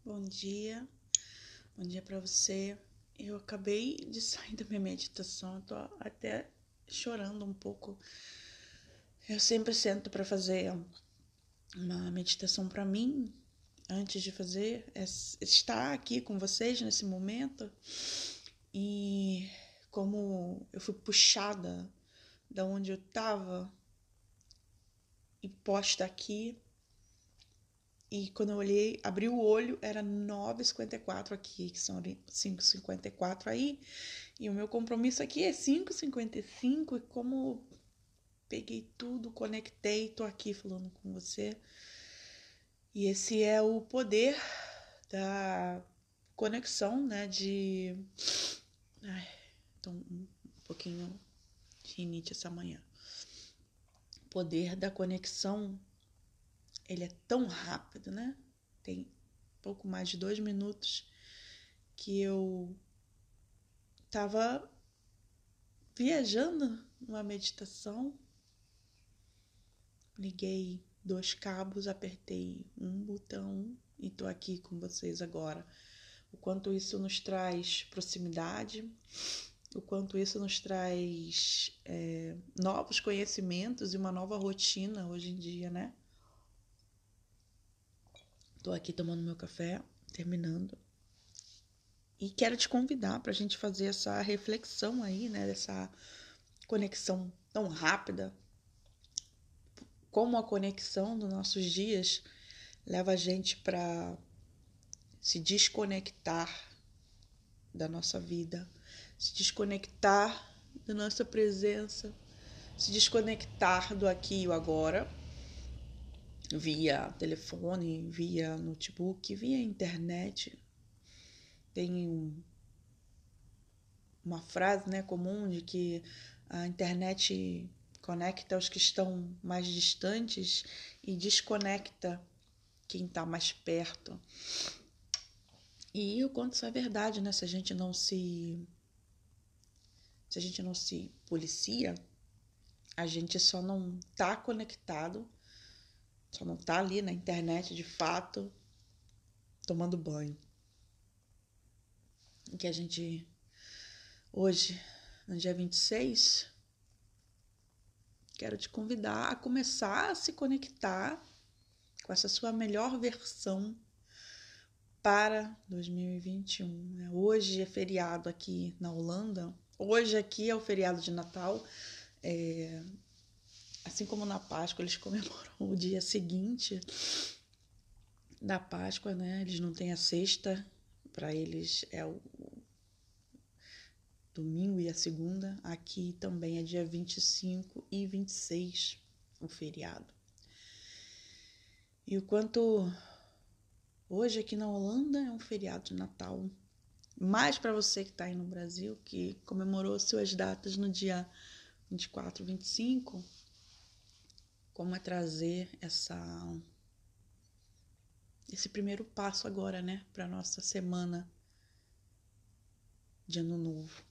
Bom dia para você. Eu acabei de sair da minha meditação, eu tô até chorando um pouco. Eu sempre sento para fazer uma meditação para mim, antes de fazer, estar aqui com vocês nesse momento. E como eu fui puxada da onde eu estava e posta aqui, e quando eu olhei, abri o olho, era 9h54 aqui, que são 5h54 aí. E o meu compromisso aqui é 5h55. E como peguei tudo, conectei, tô aqui falando com você. E esse é o poder da conexão, né? Tô um pouquinho de rinite essa manhã. O poder da conexão, ele é tão rápido, né? Tem pouco mais de 2 minutos que eu estava viajando numa meditação, liguei 2 cabos, apertei um botão e tô aqui com vocês agora. O quanto isso nos traz proximidade, o quanto isso nos traz novos conhecimentos e uma nova rotina hoje em dia, né? Tô aqui tomando meu café, terminando. E quero te convidar para a gente fazer essa reflexão aí, né? Dessa conexão tão rápida. Como a conexão dos nossos dias leva a gente para se desconectar da nossa vida, se desconectar da nossa presença, se desconectar do aqui e o agora, via telefone, via notebook, via internet. Tem uma frase, né, comum de que a internet conecta os que estão mais distantes e desconecta quem está mais perto. E o quanto isso é verdade, né? Se a gente não se policia, a gente só não tá conectado, só não tá ali na internet de fato, tomando banho. E que a gente, hoje, no dia 26, quero te convidar a começar a se conectar com essa sua melhor versão para 2021. Hoje é feriado aqui na Holanda. Hoje aqui é o feriado de Natal. Assim como na Páscoa, eles comemoram o dia seguinte da Páscoa, né? Eles não têm a sexta, para eles é o domingo e a segunda. Aqui também é dia 25 e 26 o feriado. E o quanto hoje aqui na Holanda é um feriado de Natal. Mais para você que está aí no Brasil, que comemorou suas datas no dia 24, 25, como é trazer esse primeiro passo agora, né, para nossa semana de ano novo.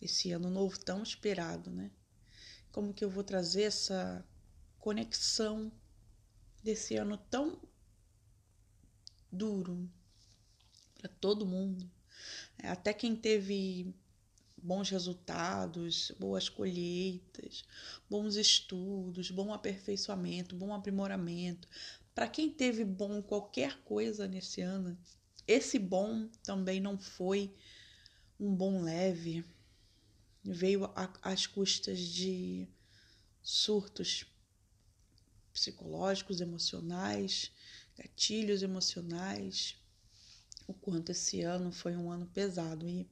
Esse ano novo tão esperado, né? Como que eu vou trazer essa conexão desse ano tão duro para todo mundo, até quem teve bons resultados, boas colheitas, bons estudos, bom aperfeiçoamento, bom aprimoramento. Para quem teve bom qualquer coisa nesse ano, esse bom também não foi um bom leve. Veio às custas de surtos psicológicos, emocionais, gatilhos emocionais. O quanto esse ano foi um ano pesado. E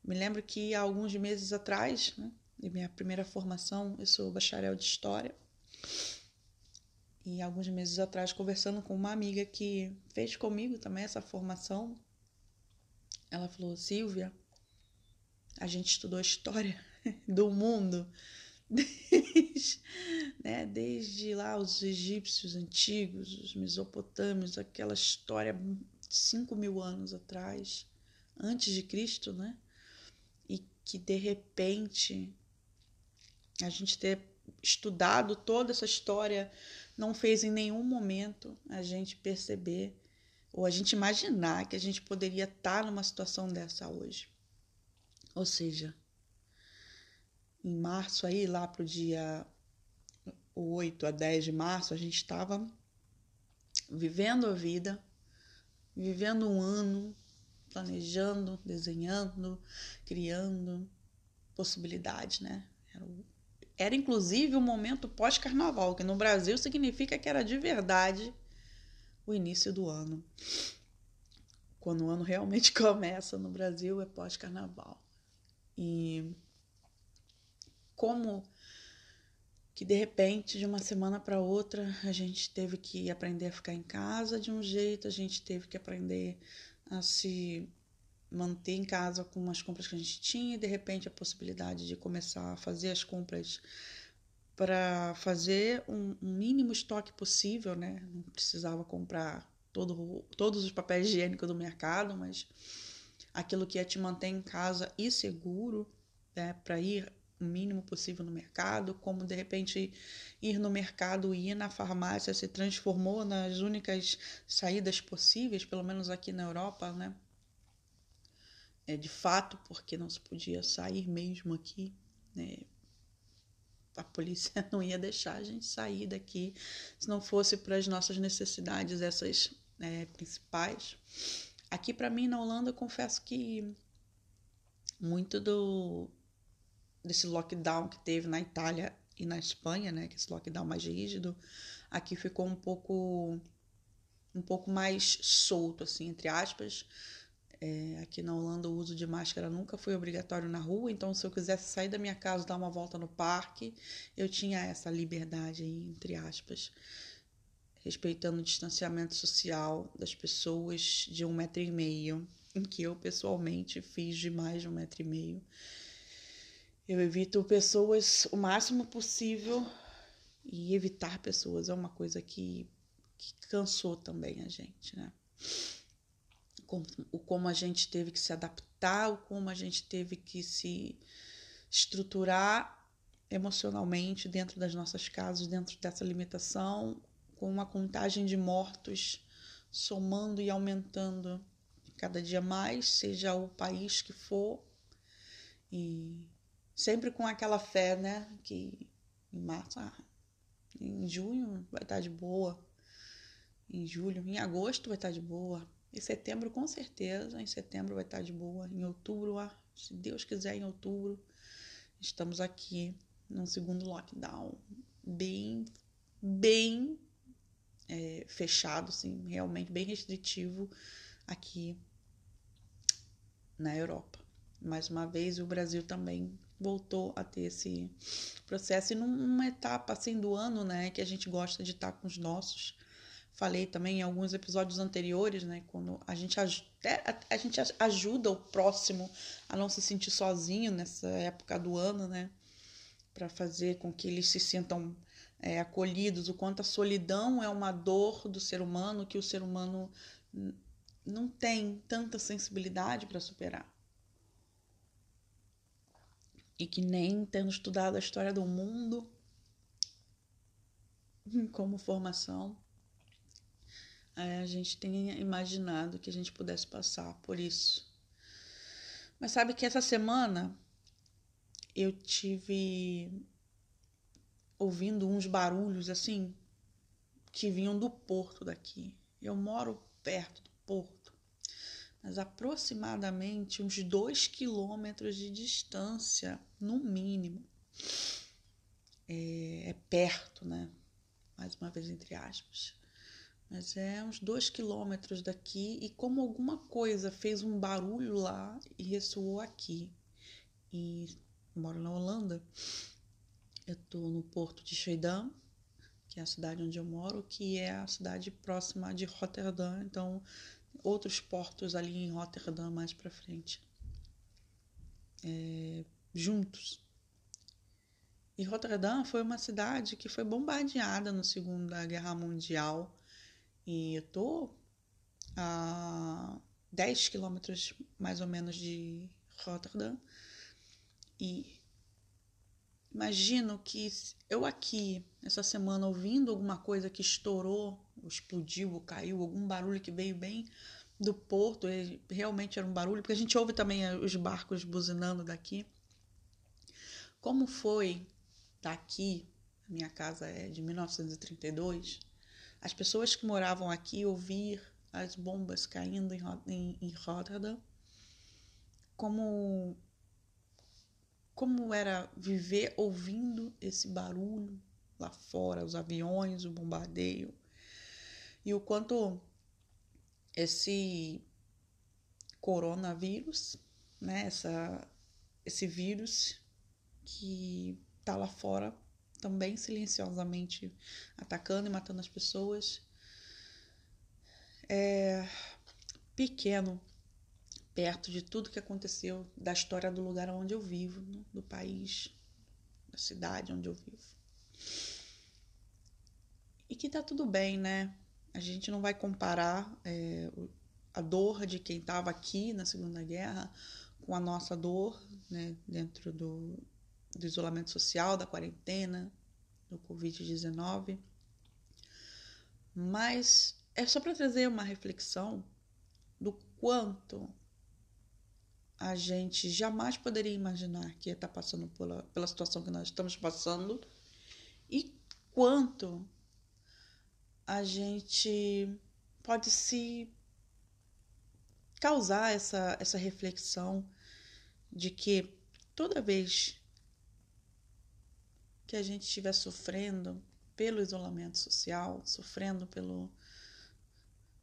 me lembro que há alguns meses atrás, né, de minha primeira formação, eu sou bacharel de História, e alguns meses atrás, conversando com uma amiga que fez comigo também essa formação, ela falou: Silvia, a gente estudou História do mundo desde lá os egípcios antigos, os mesopotâmios, aquela história de 5.000 anos atrás, antes de Cristo, né? E que de repente a gente ter estudado toda essa história não fez em nenhum momento a gente perceber ou a gente imaginar que a gente poderia estar numa situação dessa hoje. Ou seja, em março aí, lá pro dia 8 a 10 de março, a gente estava vivendo a vida, vivendo um ano, planejando, desenhando, criando possibilidades, né? Era inclusive um momento pós-carnaval, que no Brasil significa que era de verdade o início do ano. Quando o ano realmente começa no Brasil é pós-carnaval. E como que de repente, de uma semana para outra, a gente teve que aprender a ficar em casa de um jeito, a gente teve que aprender a se manter em casa com as compras que a gente tinha, e de repente a possibilidade de começar a fazer as compras para fazer um mínimo estoque possível, né? Não precisava comprar todos os papéis higiênicos do mercado, mas aquilo que ia te manter em casa e seguro, né? Para ir o mínimo possível no mercado, como de repente ir no mercado e ir na farmácia se transformou nas únicas saídas possíveis, pelo menos aqui na Europa, né? De fato, porque não se podia sair mesmo aqui, né? A polícia não ia deixar a gente sair daqui se não fosse para as nossas necessidades, essas principais. Aqui, para mim, na Holanda, eu confesso que muito desse lockdown que teve na Itália e na Espanha, né, que esse lockdown mais rígido, aqui ficou um pouco mais solto, assim, entre aspas. Aqui na Holanda o uso de máscara nunca foi obrigatório na rua, então se eu quisesse sair da minha casa e dar uma volta no parque, eu tinha essa liberdade aí, entre aspas, respeitando o distanciamento social das pessoas de 1,5 m, em que eu pessoalmente fiz de mais de 1,5 m. Eu evito pessoas o máximo possível, e evitar pessoas é uma coisa que cansou também a gente, né? Como a gente teve que se adaptar, o como a gente teve que se estruturar emocionalmente dentro das nossas casas, dentro dessa limitação, com uma contagem de mortos somando e aumentando cada dia mais, seja o país que for, e sempre com aquela fé, né, que em março, em junho vai estar de boa, em julho, em agosto vai estar de boa. Em setembro, com certeza, em setembro vai estar de boa. Em outubro, se Deus quiser, em outubro, estamos aqui num segundo lockdown bem fechado, assim, realmente bem restritivo aqui na Europa. Mais uma vez, o Brasil também voltou a ter esse processo, e numa etapa assim do ano, né, que a gente gosta de estar com os nossos. Falei também em alguns episódios anteriores, né, quando a gente ajuda o próximo a não se sentir sozinho nessa época do ano, né, para fazer com que eles se sintam acolhidos, o quanto a solidão é uma dor do ser humano que o ser humano não tem tanta sensibilidade para superar. E que nem tendo estudado a história do mundo como formação, a gente tenha imaginado que a gente pudesse passar por isso. Mas sabe que essa semana eu tive ouvindo uns barulhos assim que vinham do porto daqui. Eu moro perto do porto, mas aproximadamente uns 2 quilômetros de distância, no mínimo. É perto, né? Mais uma vez, entre aspas. Mas é uns 2 quilômetros daqui, e como alguma coisa fez um barulho lá e ressoou aqui. E moro na Holanda, eu estou no porto de Schiedam, que é a cidade onde eu moro, que é a cidade próxima de Rotterdam, então outros portos ali em Rotterdam mais para frente, juntos. E Rotterdam foi uma cidade que foi bombardeada na Segunda Guerra Mundial, e eu tô a 10 quilômetros mais ou menos de Rotterdam, e imagino que eu aqui, essa semana, ouvindo alguma coisa que estourou ou explodiu, ou caiu, algum barulho que veio bem do porto, realmente era um barulho, porque a gente ouve também os barcos buzinando daqui. Como foi daqui, a minha casa é de 1932, as pessoas que moravam aqui ouvir as bombas caindo em Rotterdam, como era viver ouvindo esse barulho lá fora, os aviões, o bombardeio, e o quanto esse coronavírus, né, esse vírus que tá lá fora também silenciosamente atacando e matando as pessoas, é pequeno perto de tudo que aconteceu, da história do lugar onde eu vivo, do país, da cidade onde eu vivo. E que tá tudo bem, né? A gente não vai comparar a dor de quem estava aqui na Segunda Guerra com a nossa dor, né, dentro do isolamento social, da quarentena, do Covid-19. Mas é só para trazer uma reflexão do quanto a gente jamais poderia imaginar que ia estar passando pela situação que nós estamos passando, e quanto a gente pode se causar essa reflexão de que toda vez que a gente estiver sofrendo pelo isolamento social, sofrendo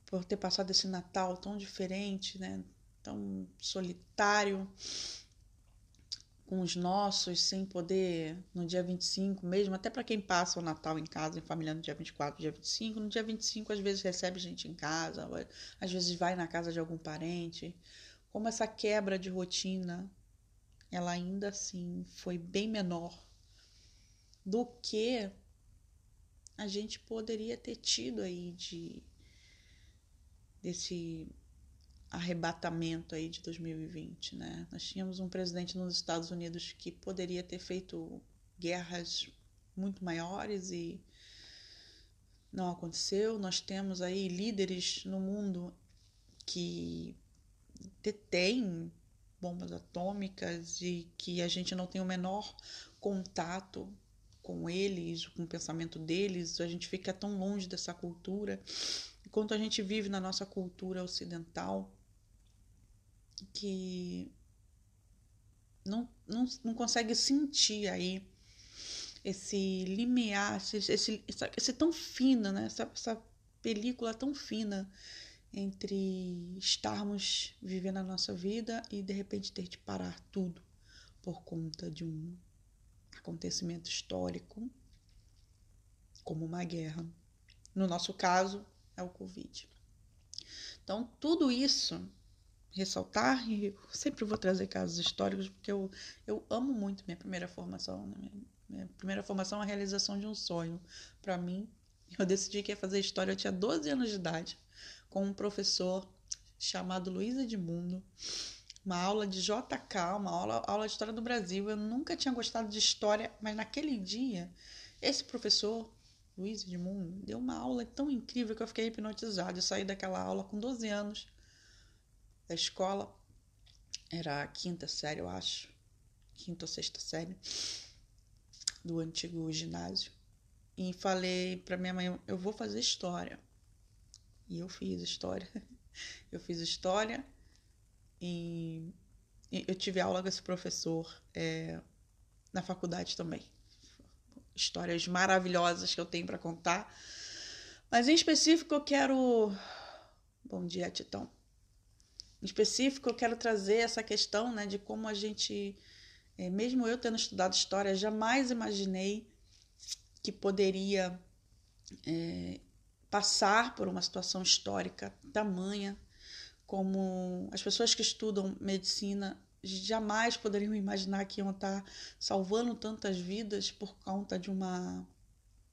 por ter passado esse Natal tão diferente, né, tão solitário com os nossos, sem poder no dia 25 mesmo, até para quem passa o Natal em casa, em família, no dia 24, dia 25, no dia 25 às vezes recebe gente em casa, às vezes vai na casa de algum parente. Como essa quebra de rotina, ela ainda assim foi bem menor do que a gente poderia ter tido aí desse arrebatamento aí de 2020, né? Nós tínhamos um presidente nos Estados Unidos que poderia ter feito guerras muito maiores e não aconteceu. Nós temos aí líderes no mundo que detêm bombas atômicas e que a gente não tem o menor contato com eles, com o pensamento deles, a gente fica tão longe dessa cultura. Enquanto a gente vive na nossa cultura ocidental, que não consegue sentir aí esse limiar, esse tão fino, né? Essa película tão fina entre estarmos vivendo a nossa vida e de repente ter de parar tudo por conta de um acontecimento histórico como uma guerra. No nosso caso, é o Covid. Então, tudo isso, ressaltar, e eu sempre vou trazer casos históricos, porque eu amo muito minha primeira formação. Né? Minha primeira formação é a realização de um sonho. Para mim, eu decidi que ia fazer história, eu tinha 12 anos de idade, com um professor chamado Luiz Edmundo, uma aula de JK, uma aula de História do Brasil. Eu nunca tinha gostado de história, mas naquele dia, esse professor, Luiz Edmundo, deu uma aula tão incrível que eu fiquei hipnotizada. Eu saí daquela aula com 12 anos da escola, era a quinta série, eu acho, quinta ou sexta série do antigo ginásio, e falei para minha mãe, eu vou fazer história. E eu fiz história. Eu fiz história e eu tive aula com esse professor na faculdade também. Histórias maravilhosas que eu tenho para contar. Mas em específico eu quero... Bom dia, Titão. Em específico eu quero trazer essa questão, né, de como a gente, mesmo eu tendo estudado história, jamais imaginei que poderia passar por uma situação histórica tamanha, como as pessoas que estudam medicina jamais poderiam imaginar que iam estar salvando tantas vidas por conta de uma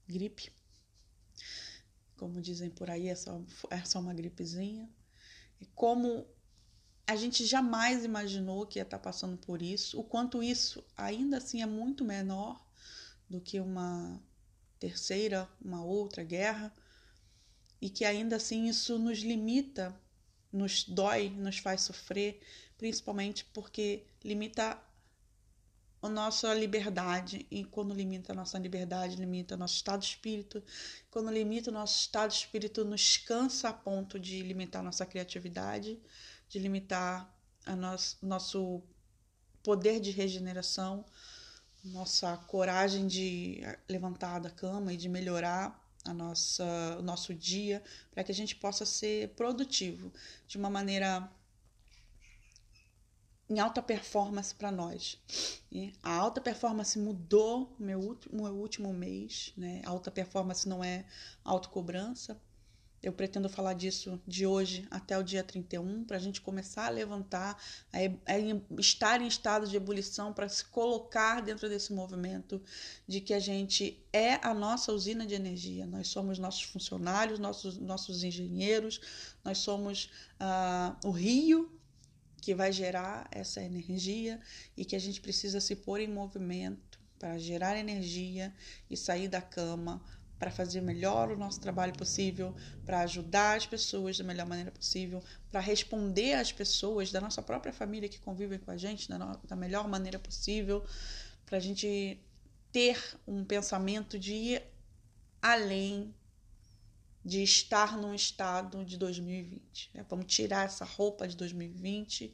gripe. Como dizem por aí, é só uma gripezinha. E como a gente jamais imaginou que ia estar passando por isso, o quanto isso ainda assim é muito menor do que uma terceira, uma outra guerra, e que ainda assim isso nos limita, nos dói, nos faz sofrer, principalmente porque limita a nossa liberdade, e quando limita a nossa liberdade, limita o nosso estado de espírito. Quando limita o nosso estado de espírito, nos cansa a ponto de limitar a nossa criatividade, de limitar nosso poder de regeneração, nossa coragem de levantar da cama e de melhorar o nosso dia, para que a gente possa ser produtivo de uma maneira em alta performance para nós. E a alta performance mudou meu último mês, né? A alta performance não é autocobrança. Eu pretendo falar disso de hoje até o dia 31, para a gente começar a levantar, a estar em estado de ebulição, para se colocar dentro desse movimento de que a gente é a nossa usina de energia. Nós somos nossos funcionários, nossos engenheiros, nós somos o rio que vai gerar essa energia, e que a gente precisa se pôr em movimento para gerar energia e sair da cama para fazer melhor o nosso trabalho possível, para ajudar as pessoas da melhor maneira possível, para responder às pessoas da nossa própria família que convivem com a gente da melhor maneira possível, para a gente ter um pensamento de ir além, de estar num estado de 2020. Vamos tirar essa roupa de 2020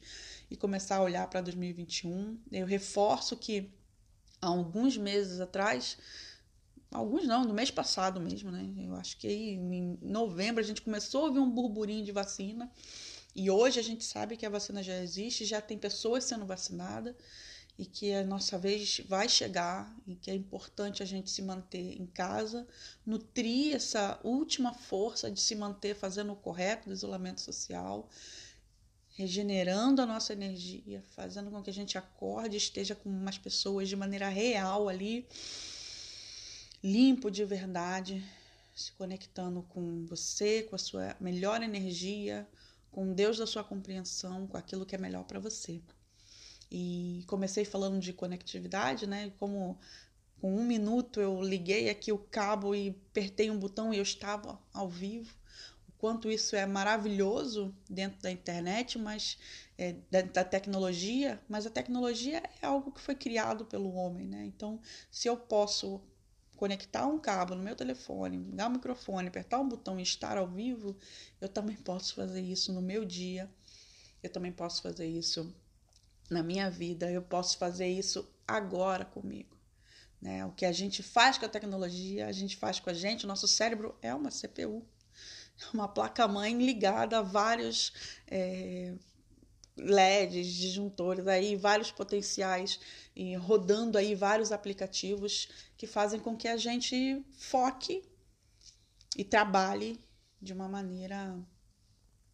e começar a olhar para 2021. Eu reforço que há alguns meses atrás, alguns não, no mês passado mesmo, né? Eu acho que aí, em novembro a gente começou a ouvir um burburinho de vacina, e hoje a gente sabe que a vacina já existe, já tem pessoas sendo vacinadas, e que a nossa vez vai chegar, e que é importante a gente se manter em casa, nutrir essa última força de se manter fazendo o correto do isolamento social, regenerando a nossa energia, fazendo com que a gente acorde e esteja com umas pessoas de maneira real ali, limpo de verdade, se conectando com você, com a sua melhor energia, com Deus da sua compreensão, com aquilo que é melhor para você. E comecei falando de conectividade, né? Como com 1 minuto eu liguei aqui o cabo e apertei um botão e eu estava ao vivo. O quanto isso é maravilhoso dentro da internet, mas da tecnologia, mas a tecnologia é algo que foi criado pelo homem, né? Então, se eu posso conectar um cabo no meu telefone, ligar o microfone, apertar um botão e estar ao vivo, eu também posso fazer isso no meu dia, eu também posso fazer isso na minha vida, eu posso fazer isso agora comigo, né? O que a gente faz com a tecnologia, a gente faz com a gente. O nosso cérebro é uma CPU, uma placa-mãe ligada a vários LEDs, disjuntores, aí, vários potenciais, e rodando aí vários aplicativos que fazem com que a gente foque e trabalhe de uma maneira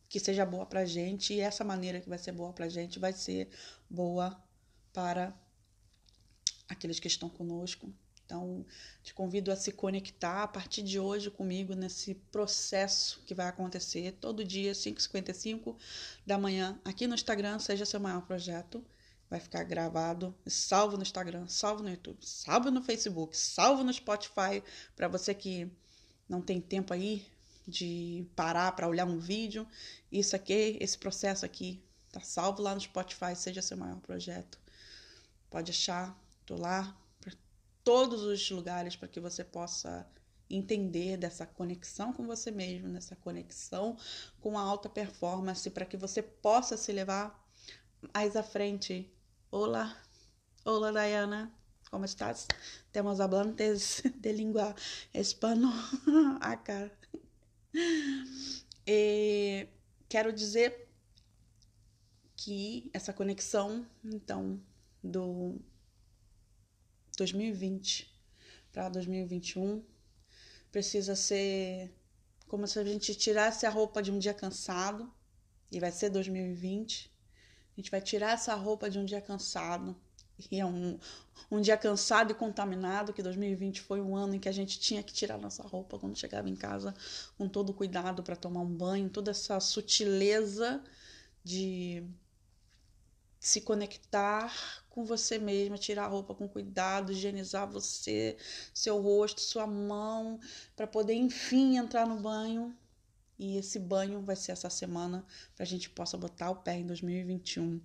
que seja boa para a gente, e essa maneira que vai ser boa para a gente vai ser boa para aqueles que estão conosco. Então, te convido a se conectar a partir de hoje comigo nesse processo que vai acontecer todo dia, 5h55 da manhã, aqui no Instagram, Seja Seu Maior Projeto. Vai ficar gravado, salvo no Instagram, salvo no YouTube, salvo no Facebook, salvo no Spotify, para você que não tem tempo aí de parar para olhar um vídeo. Isso aqui, esse processo aqui, tá salvo lá no Spotify, Seja Seu Maior Projeto. Pode achar, tô lá para todos os lugares, para que você possa entender dessa conexão com você mesmo, nessa conexão com a alta performance, para que você possa se levar mais à frente. Olá, olá Diana, como estás? Temos hablantes de língua espanhola acá. E quero dizer que essa conexão, então, do 2020 para 2021 precisa ser como se a gente tirasse a roupa de um dia cansado, e vai ser 2020. A gente vai tirar essa roupa de um dia cansado, e é um dia cansado e contaminado, que 2020 foi um ano em que a gente tinha que tirar nossa roupa quando chegava em casa, com todo o cuidado para tomar um banho, toda essa sutileza de se conectar com você mesma, tirar a roupa com cuidado, higienizar você, seu rosto, sua mão, para poder enfim entrar no banho E esse banho vai ser essa semana para a gente possa botar o pé em 2021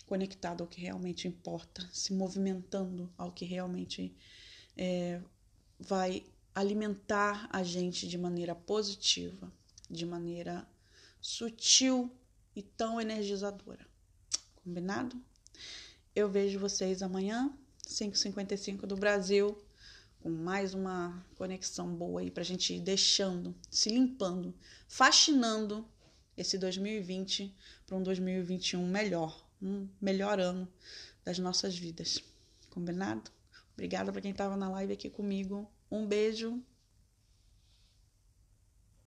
conectado ao que realmente importa, se movimentando ao que realmente vai alimentar a gente de maneira positiva, de maneira sutil e tão energizadora. Combinado? Eu vejo vocês amanhã, 5h55 do Brasil, com mais uma conexão boa aí pra gente ir deixando, se limpando, faxinando esse 2020 para um 2021 melhor, um melhor ano das nossas vidas. Combinado? Obrigada para quem estava na live aqui comigo. Um beijo